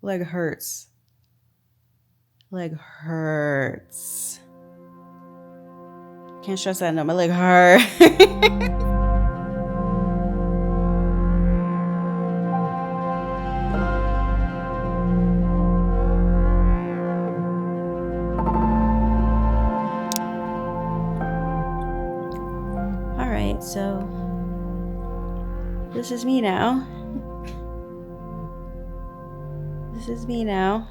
Leg hurts. Leg hurts. Can't stress that enough. My leg hurts. All right, so this is me now. This is me now.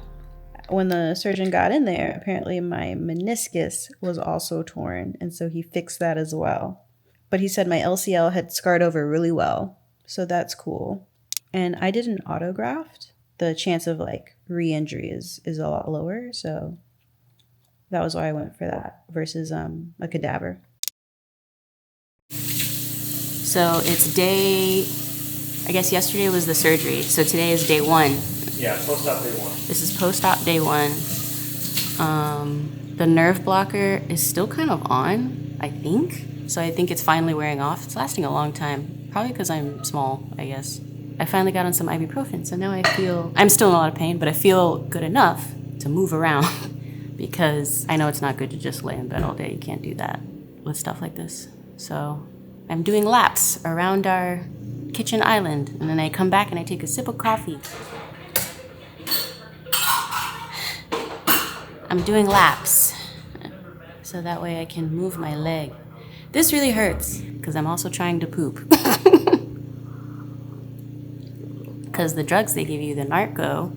When the surgeon got in there, apparently my meniscus was also torn, and so he fixed that as well. But he said my LCL had scarred over really well, so that's cool. And I did an autograft. The chance of like re-injury is a lot lower, so that was why I went for that versus a cadaver. So it's day, I guess yesterday was the surgery, so today is day 1. Yeah, post-op day 1. This is post-op day 1. The nerve blocker is still kind of on, I think. So I think it's finally wearing off. It's lasting a long time, probably because I'm small, I guess. I finally got on some ibuprofen, so now I feel, I'm still in a lot of pain, but I feel good enough to move around because I know it's not good to just lay in bed all day. You can't do that with stuff like this. So I'm doing laps around our kitchen island, and then I come back and I take a sip of coffee. I'm doing laps, so that way I can move my leg. This really hurts, because I'm also trying to poop. Because the drugs they give you, the Norco,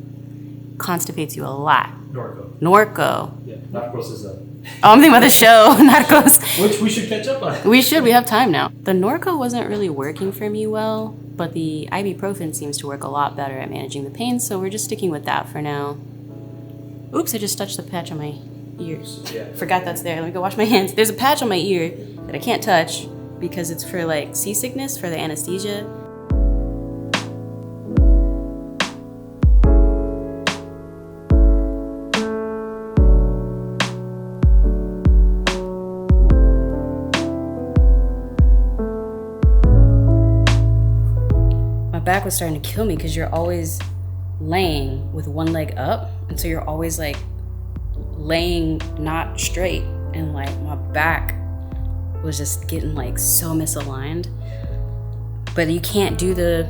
constipates you a lot. Norco. Yeah, Narcos is Oh, I'm thinking about the show, Narcos. which we should catch up on. We have time now. The Norco wasn't really working for me well, but the ibuprofen seems to work a lot better at managing the pain, so we're just sticking with that for now. Oops, I just touched the patch on my ear. Yeah. Forgot that's there. Let me go wash my hands. There's a patch on my ear that I can't touch because it's for like seasickness, for the anesthesia. My back was starting to kill me because you're always laying with one leg up, and so you're always like laying not straight, and like my back was just getting like so misaligned. But you can't do the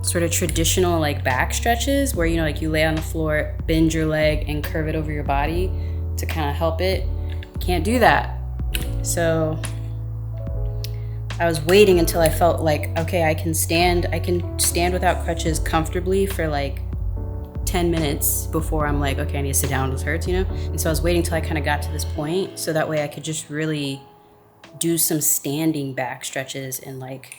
sort of traditional like back stretches where, you know, like you lay on the floor, bend your leg and curve it over your body to kind of help it. Can't do that. So I was waiting until I felt like, okay, I can stand without crutches comfortably for like 10 minutes before I'm like, okay, I need to sit down, this hurts, you know? And so I was waiting till I kind of got to this point so that way I could just really do some standing back stretches and like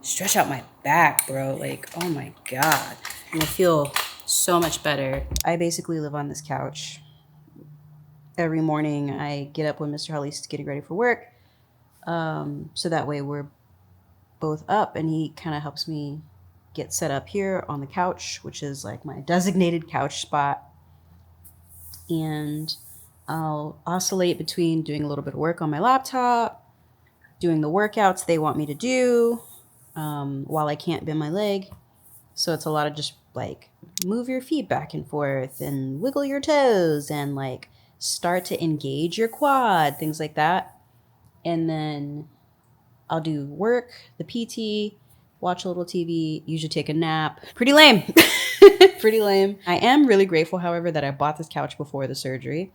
stretch out my back, bro. Like, oh my God. And I feel so much better. I basically live on this couch. Every morning I get up when Mr. Holly's getting ready for work. So that way we're both up and he kind of helps me get set up here on the couch, which is like my designated couch spot. And I'll oscillate between doing a little bit of work on my laptop, doing the workouts they want me to do, while I can't bend my leg. So it's a lot of just like move your feet back and forth and wiggle your toes and like start to engage your quad, things like that. And then I'll do work, the PT, watch a little TV, usually take a nap. Pretty lame. Pretty lame. I am really grateful, however, that I bought this couch before the surgery,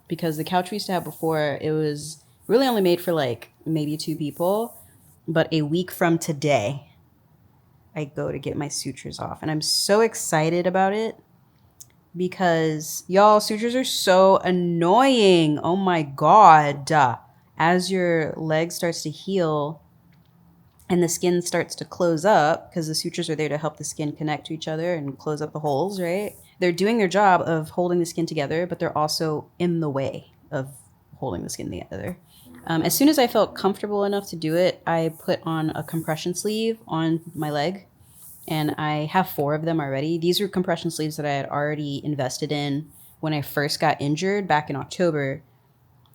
because the couch we used to have before, it was really only made for like maybe 2 people. But a week from today, I go to get my sutures off. And I'm so excited about it because, y'all, sutures are so annoying. Oh my God. As your leg starts to heal and the skin starts to close up, because the sutures are there to help the skin connect to each other and close up the holes, right? They're doing their job of holding the skin together, but they're also in the way of holding the skin together. As soon as I felt comfortable enough to do it, I put on a compression sleeve on my leg, and I have 4 of them already. These are compression sleeves that I had already invested in when I first got injured back in October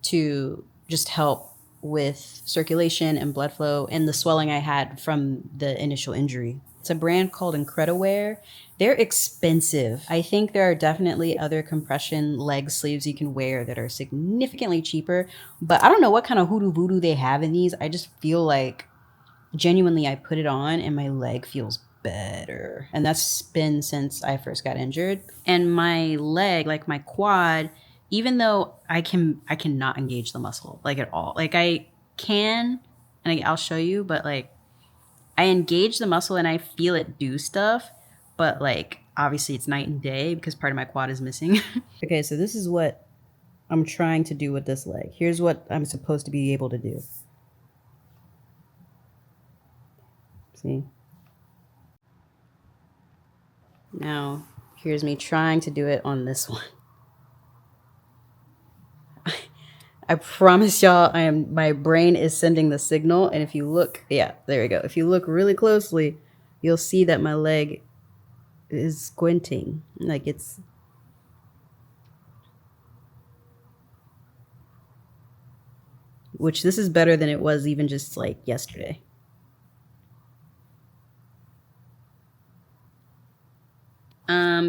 to just help with circulation and blood flow and the swelling I had from the initial injury. It's a brand called Incrediwear. They're expensive. I think there are definitely other compression leg sleeves you can wear that are significantly cheaper, but I don't know what kind of hoodoo voodoo they have in these. I just feel like genuinely I put it on and my leg feels better. And that's been since I first got injured. And my leg, like my quad, even though I cannot engage the muscle like at all. Like I can, and I'll show you, but like I engage the muscle and I feel it do stuff, but like obviously it's night and day because part of my quad is missing. Okay, so this is what I'm trying to do with this leg. Here's what I'm supposed to be able to do. See? Now, here's me trying to do it on this one. I promise y'all, my brain is sending the signal, and if you look, yeah, there we go. If you look really closely, you'll see that my leg is squinting. Like it's which this is better than it was even just like yesterday.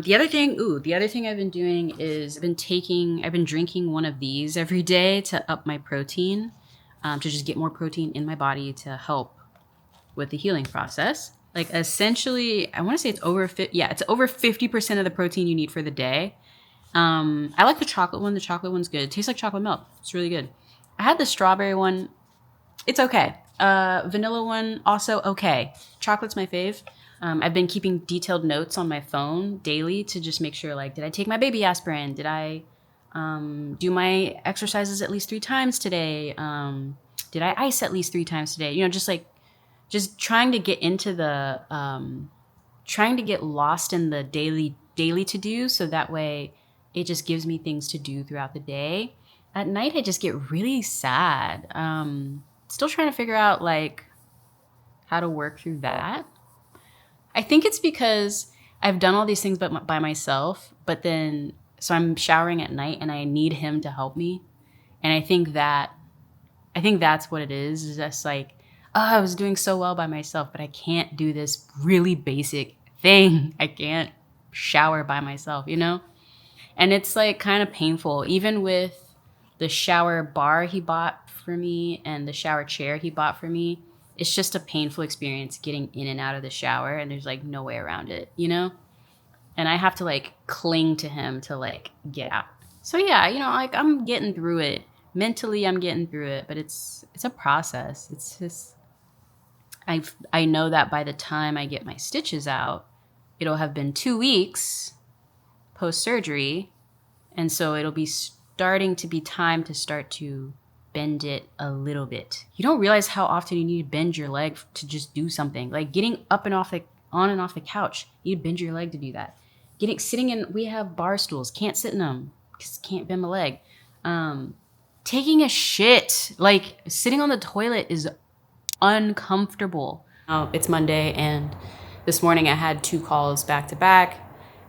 The other thing I've been doing is I've been drinking one of these every day to up my protein, to just get more protein in my body to help with the healing process. Like essentially, I want to say it's over 50% of the protein you need for the day. I like the chocolate one. The chocolate one's good. It tastes like chocolate milk. It's really good. I had the strawberry one. It's okay. Vanilla one also okay. Chocolate's my fave. I've been keeping detailed notes on my phone daily to just make sure, like, did I take my baby aspirin? Did I do my exercises at least 3 times today? Did I ice at least 3 times today? You know, just trying to get into the, trying to get lost in the daily to do. So that way it just gives me things to do throughout the day. At night, I just get really sad. Still trying to figure out like how to work through that. I think it's because I've done all these things by myself, but then, so I'm showering at night and I need him to help me. And I think that's what it is just like, oh, I was doing so well by myself, but I can't do this really basic thing. I can't shower by myself, you know? And it's like kind of painful, even with the shower bar he bought for me and the shower chair he bought for me. It's just a painful experience getting in and out of the shower, and there's like no way around it, you know? And I have to like cling to him to like get out. So yeah, you know, like I'm getting through it. Mentally, I'm getting through it, but it's a process. It's just, I know that by the time I get my stitches out, it'll have been 2 weeks post-surgery. And so it'll be starting to be time to start to bend it a little bit. You don't realize how often you need to bend your leg to just do something. Like getting up and off on and off the couch, you need to bend your leg to do that. Sitting in, we have bar stools, can't sit in them because can't bend my leg. Taking a shit, like sitting on the toilet is uncomfortable. It's Monday and this morning I had 2 calls back to back.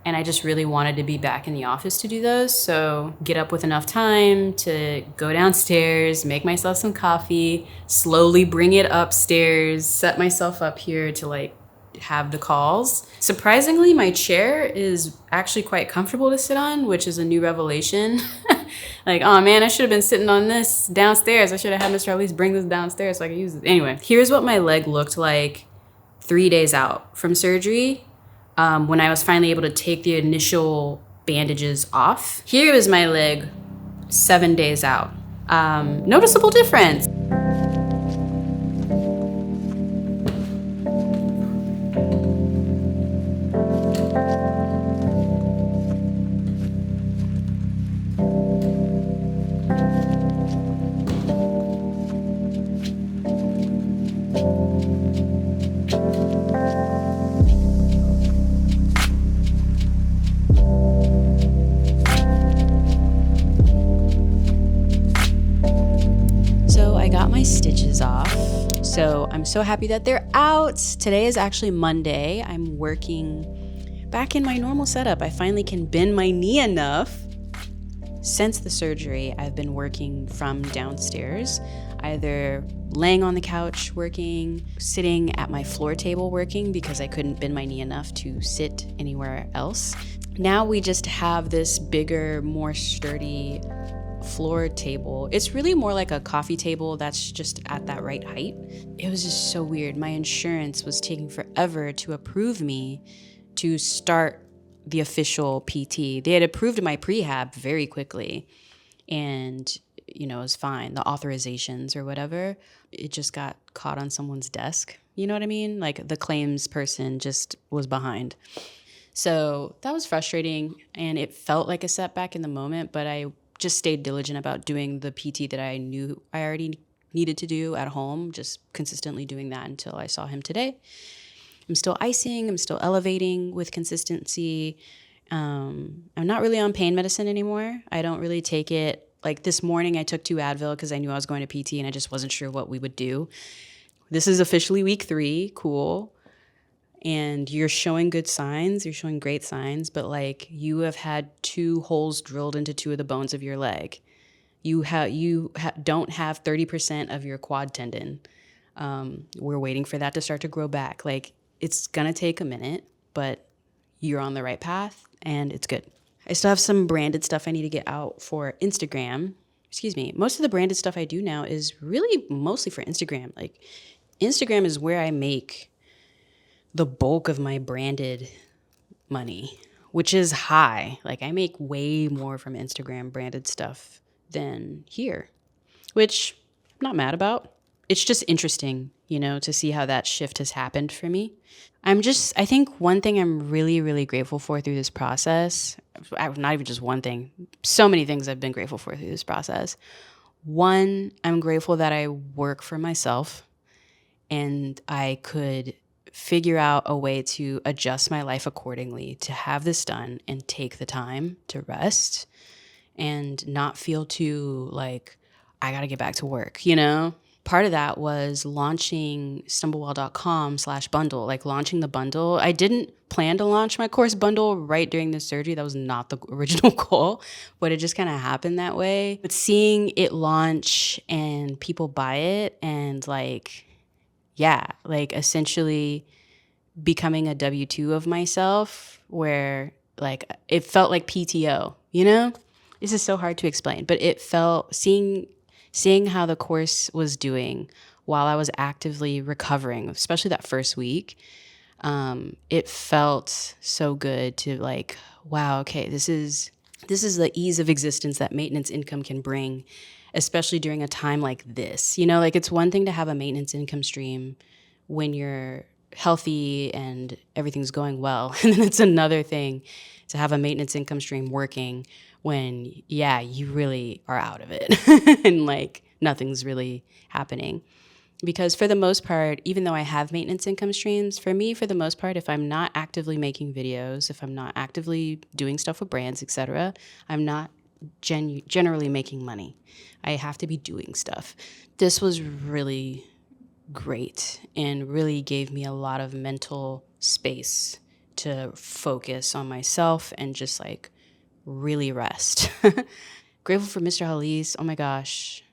And I just really wanted to be back in the office to do those. So get up with enough time to go downstairs, make myself some coffee, slowly bring it upstairs, set myself up here to like have the calls. Surprisingly, my chair is actually quite comfortable to sit on, which is a new revelation. Like, oh man, I should have been sitting on this downstairs. I should have had Mr. at least bring this downstairs so I could use it. Anyway, here's what my leg looked like 3 days out from surgery. When I was finally able to take the initial bandages off. Here is my leg 7 days out. Noticeable difference. Stitches off. So I'm so happy that they're out. Today is actually Monday. I'm working back in my normal setup. I finally can bend my knee enough. Since the surgery, I've been working from downstairs, either laying on the couch working, sitting at my floor table working because I couldn't bend my knee enough to sit anywhere else. Now we just have this bigger, more sturdy floor table. It's really more like a coffee table that's just at that right height. It was just so weird. My insurance was taking forever to approve me to start the official PT. They had approved my prehab very quickly, and it was fine. The authorizations or whatever, it just got caught on someone's desk. You know what I mean? Like the claims person just was behind. So that was frustrating, and it felt like a setback in the moment, but I just stayed diligent about doing the PT that I knew I already needed to do at home, just consistently doing that until I saw him today. I'm still icing, I'm still elevating with consistency. I'm not really on pain medicine anymore. I don't really take it. Like this morning, I took 2 Advil because I knew I was going to PT and I just wasn't sure what we would do. This is officially week 3, cool. And you're showing good signs, you're showing great signs, but like you have had 2 holes drilled into 2 of the bones of your leg. You don't have 30% of your quad tendon. We're waiting for that to start to grow back. Like it's gonna take a minute, but you're on the right path and it's good. I still have some branded stuff I need to get out for Instagram. Excuse me. Most of the branded stuff I do now is really mostly for Instagram. Like Instagram is where I make the bulk of my branded money, which is high. Like I make way more from Instagram branded stuff than here, which I'm not mad about. It's just interesting, to see how that shift has happened for me. I think one thing I'm really, really grateful for through this process, not even just one thing, so many things I've been grateful for through this process. One, I'm grateful that I work for myself and I could figure out a way to adjust my life accordingly to have this done and take the time to rest and not feel too like I got to get back to work, Part of that was launching stumblewell.com/bundle, like launching the bundle. I didn't plan to launch my course bundle right during the surgery. That was not the original goal, but it just kind of happened that way. But seeing it launch and people buy it and essentially becoming a W-2 of myself where it felt like PTO, This is so hard to explain, but it felt seeing how the course was doing while I was actively recovering, especially that first week. It felt so good to wow, okay, this is the ease of existence that maintenance income can bring, especially during a time like this. It's one thing to have a maintenance income stream when you're healthy and everything's going well. And then it's another thing to have a maintenance income stream working when, you really are out of it and nothing's really happening. Because for the most part, even though I have maintenance income streams, for me, for the most part, if I'm not actively making videos, if I'm not actively doing stuff with brands, etc., I'm not generally making money. I have to be doing stuff. This was really great and really gave me a lot of mental space to focus on myself and just really rest. Grateful for Mr. Halis. Oh my gosh.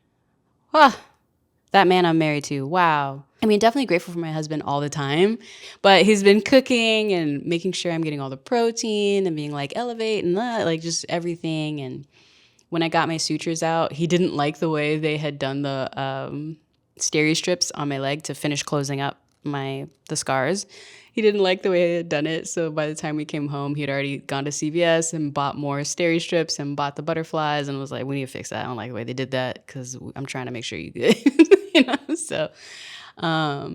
That man I'm married to. Wow. I mean, definitely grateful for my husband all the time, but he's been cooking and making sure I'm getting all the protein and being elevate and just everything. And when I got my sutures out, he didn't like the way they had done the steri strips on my leg to finish closing up the scars. He didn't like the way I had done it. So by the time we came home, he had already gone to CVS and bought more steri strips and bought the butterflies and was like, we need to fix that. I don't like the way they did that because I'm trying to make sure you're good. So I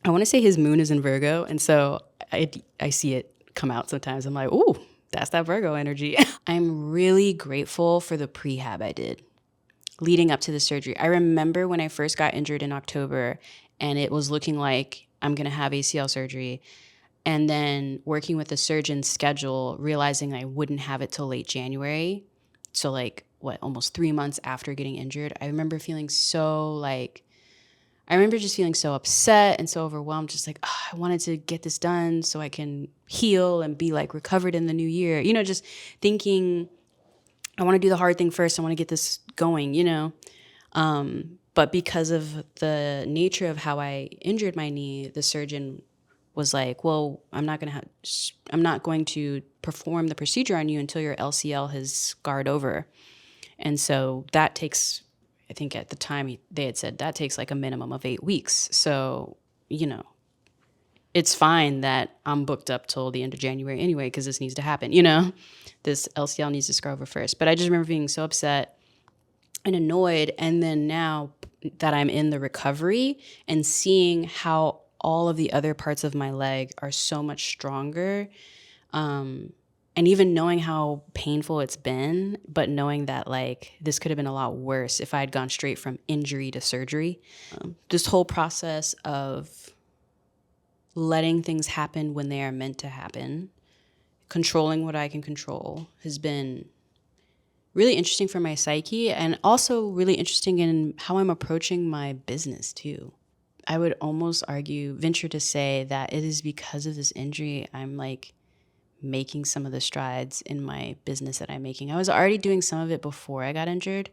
want to say his moon is in Virgo. And so I see it come out sometimes. I'm like, ooh, that's that Virgo energy. I'm really grateful for the prehab I did leading up to the surgery. I remember when I first got injured in October and it was looking like I'm going to have ACL surgery. And then working with the surgeon's schedule, realizing I wouldn't have it till late January. So almost 3 months after getting injured. I remember feeling so just feeling so upset and so overwhelmed, just I wanted to get this done so I can heal and be recovered in the new year. Just thinking I want to do the hard thing first. I want to get this going, But But because of the nature of how I injured my knee, the surgeon was like, well, I'm not going to perform the procedure on you until your LCL has scarred over. And so that takes, I think at the time they had said that takes like a minimum of 8 weeks. So, it's fine that I'm booked up till the end of January anyway, because this needs to happen, this LCL needs to scar over first. But I just remember being so upset and annoyed. And then now that I'm in the recovery and seeing how all of the other parts of my leg are so much stronger, and even knowing how painful it's been, but knowing that like this could have been a lot worse if I had gone straight from injury to surgery. This whole process of letting things happen when they are meant to happen, controlling what I can control, has been really interesting for my psyche, and also really interesting in how I'm approaching my business too. I would almost venture to say that it is because of this injury I'm like making some of the strides in my business that I'm making. I was already doing some of it before I got injured.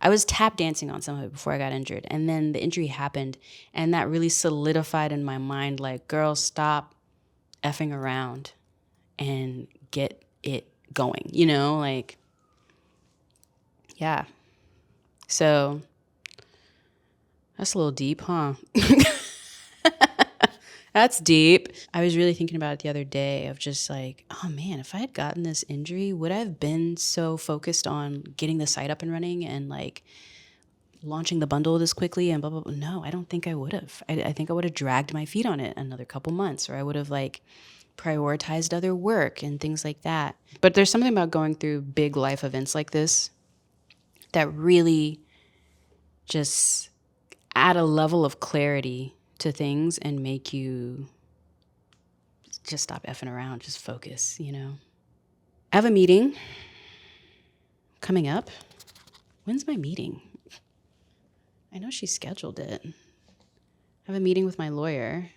I was tap dancing on some of it before I got injured. And then the injury happened, and that really solidified in my mind, like, girl, stop effing around and get it going, yeah. So that's a little deep, huh? That's deep. I was really thinking about it the other day of just like, oh man, if I had gotten this injury, would I have been so focused on getting the site up and running and like launching the bundle this quickly and blah, blah, blah? No, I don't think I would have. I think I would have dragged my feet on it another couple months, or I would have like prioritized other work and things like that. But there's something about going through big life events like this that really just add a level of clarity to things and make you just stop effing around, just focus, I have a meeting coming up. When's my meeting? I know she scheduled it. I have a meeting with my lawyer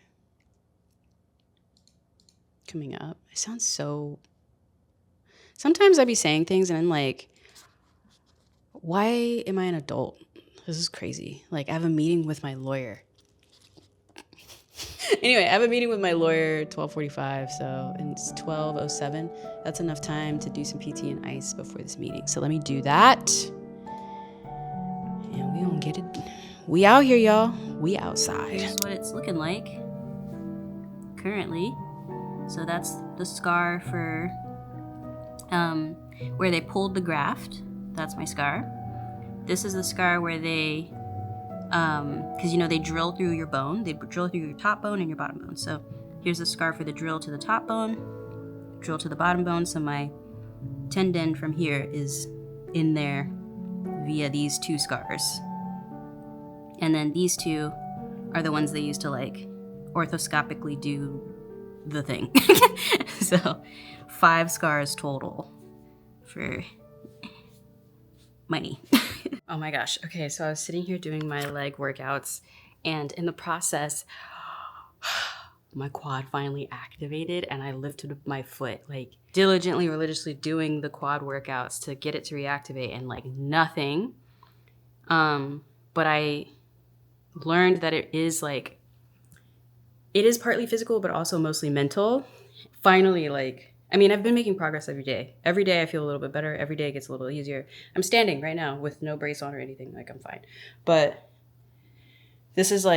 coming up. I sound so... Sometimes I be saying things and I'm like, why am I an adult? This is crazy. Like, I have a meeting with my lawyer. Anyway, I have a meeting with my lawyer 12:45, so it's 12:07. That's enough time to do some PT and ice before this meeting. So let me do that. And we gonna get it. We out here, y'all. We outside. Here's what it's looking like currently. So that's the scar for where they pulled the graft. That's my scar. This is the scar where they... because they drill through your bone. They drill through your top bone and your bottom bone. So here's the scar for the drill to the top bone, drill to the bottom bone. So my tendon from here is in there via these two scars. And then these two are the ones they use to like orthoscopically do the thing. So 5 scars total for my knee. Oh my gosh. Okay, so I was sitting here doing my leg workouts, and in the process, my quad finally activated, and I lifted my foot, like diligently, religiously doing the quad workouts to get it to reactivate, and like nothing. But I learned that it is partly physical, but also mostly mental. Finally, I've been making progress every day. Every day I feel a little bit better. Every day it gets a little easier. I'm standing right now with no brace on or anything. Like, I'm fine. But this is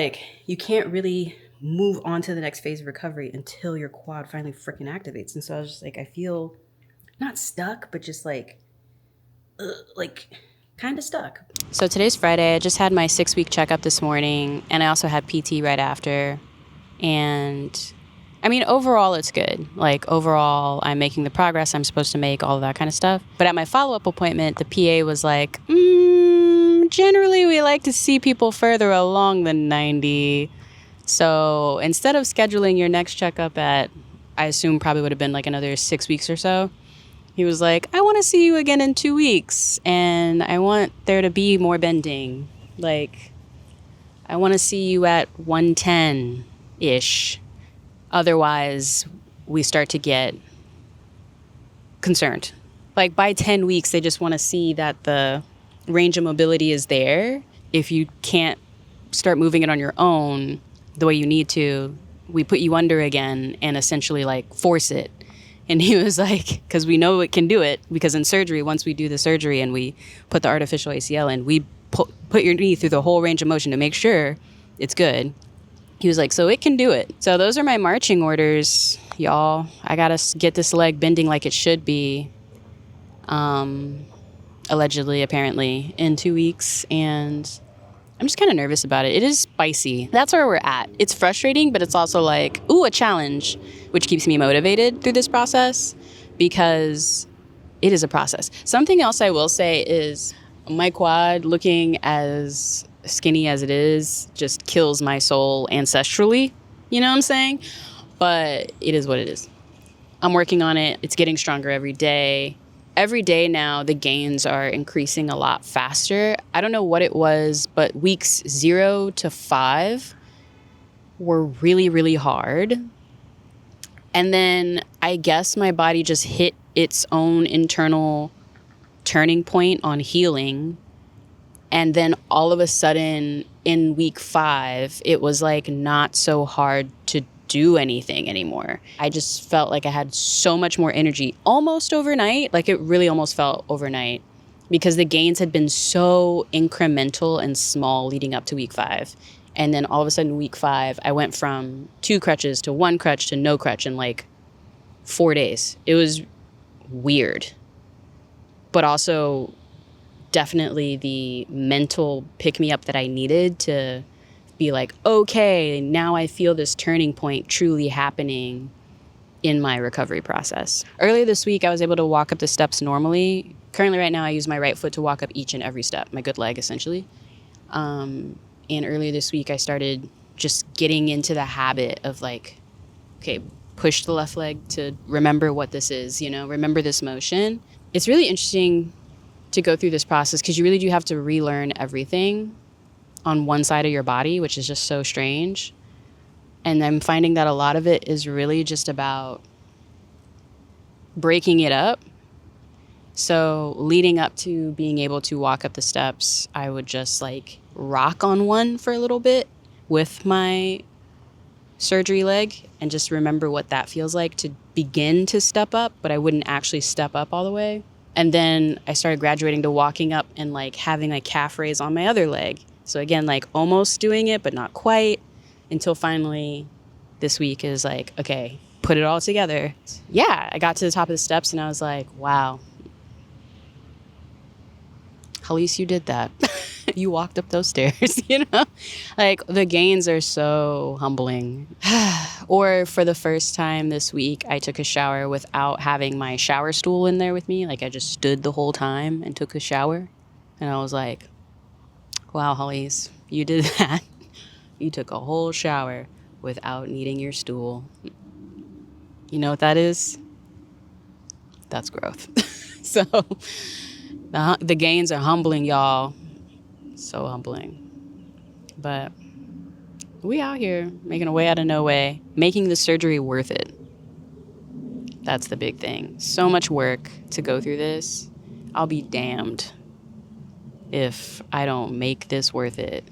you can't really move on to the next phase of recovery until your quad finally freaking activates. And so I was just I feel not stuck, but just kind of stuck. So today's Friday. I just had my 6-week checkup this morning, and I also had PT right after. And overall, it's good. Overall, I'm making the progress I'm supposed to make, all of that kind of stuff. But at my follow-up appointment, the PA was like, generally, we like to see people further along than 90. So instead of scheduling your next checkup at, I assume probably would have been another 6 weeks or so, he was like, I want to see you again in 2 weeks. And I want there to be more bending. I want to see you at 110-ish. Otherwise, we start to get concerned. By 10 weeks, they just want to see that the range of mobility is there if you can't start moving it on your own the way you need to, we put you under again and essentially like force it. And he was like, because we know it can do it, because in surgery, once we do the surgery and we put the artificial ACL in, we put your knee through the whole range of motion to make sure it's good. He was like, so it can do it. So those are my marching orders, y'all. I got to get this leg bending like it should be, allegedly, apparently, in 2 weeks. And I'm just kind of nervous about it. It is spicy. That's where we're at. It's frustrating, but it's also like, ooh, a challenge, which keeps me motivated through this process because it is a process. Something else I will say is my quad, looking as skinny as it is, just kills my soul ancestrally. You know what I'm saying? But it is what it is. I'm working on it. It's getting stronger every day. Every day now, the gains are increasing a lot faster. I don't know what it was, but weeks 0 to 5 were really, really hard. And then I guess my body just hit its own internal turning point on healing. And then all of a sudden in week 5, it was like not so hard to do anything anymore. I just felt like I had so much more energy almost overnight. Like it really almost felt overnight because the gains had been so incremental and small leading up to week 5. And then all of a sudden week 5, I went from 2 crutches to 1 crutch to no crutch in like 4 days. It was weird, but also definitely the mental pick me up that I needed to be like, okay, now I feel this turning point truly happening in my recovery process. Earlier this week, I was able to walk up the steps normally. Currently right now, I use my right foot to walk up each and every step, my good leg essentially. And earlier this week, I started just getting into the habit of like, okay, push the left leg to remember what this is, you know, remember this motion. It's really interesting to go through this process because you really do have to relearn everything on one side of your body, which is just so strange. And I'm finding that a lot of it is really just about breaking it up. So leading up to being able to walk up the steps, I would just like rock on one for a little bit with my surgery leg and just remember what that feels like to begin to step up, but I wouldn't actually step up all the way. And then I started graduating to walking up and like having a calf raise on my other leg. So again, like almost doing it, but not quite, until finally this week is like, okay, put it all together. Yeah, I got to the top of the steps and I was like, wow, at least you did that. You walked up those stairs, you know? Like the gains are so humbling. Or for the first time this week, I took a shower without having my shower stool in there with me. Like I just stood the whole time and took a shower. And I was like, wow, Hollies, you did that. You took a whole shower without needing your stool. You know what that is? That's growth. So the gains are humbling, y'all. So humbling. But we out here making a way out of no way, making the surgery worth it. That's the big thing. So much work to go through this. I'll be damned if I don't make this worth it.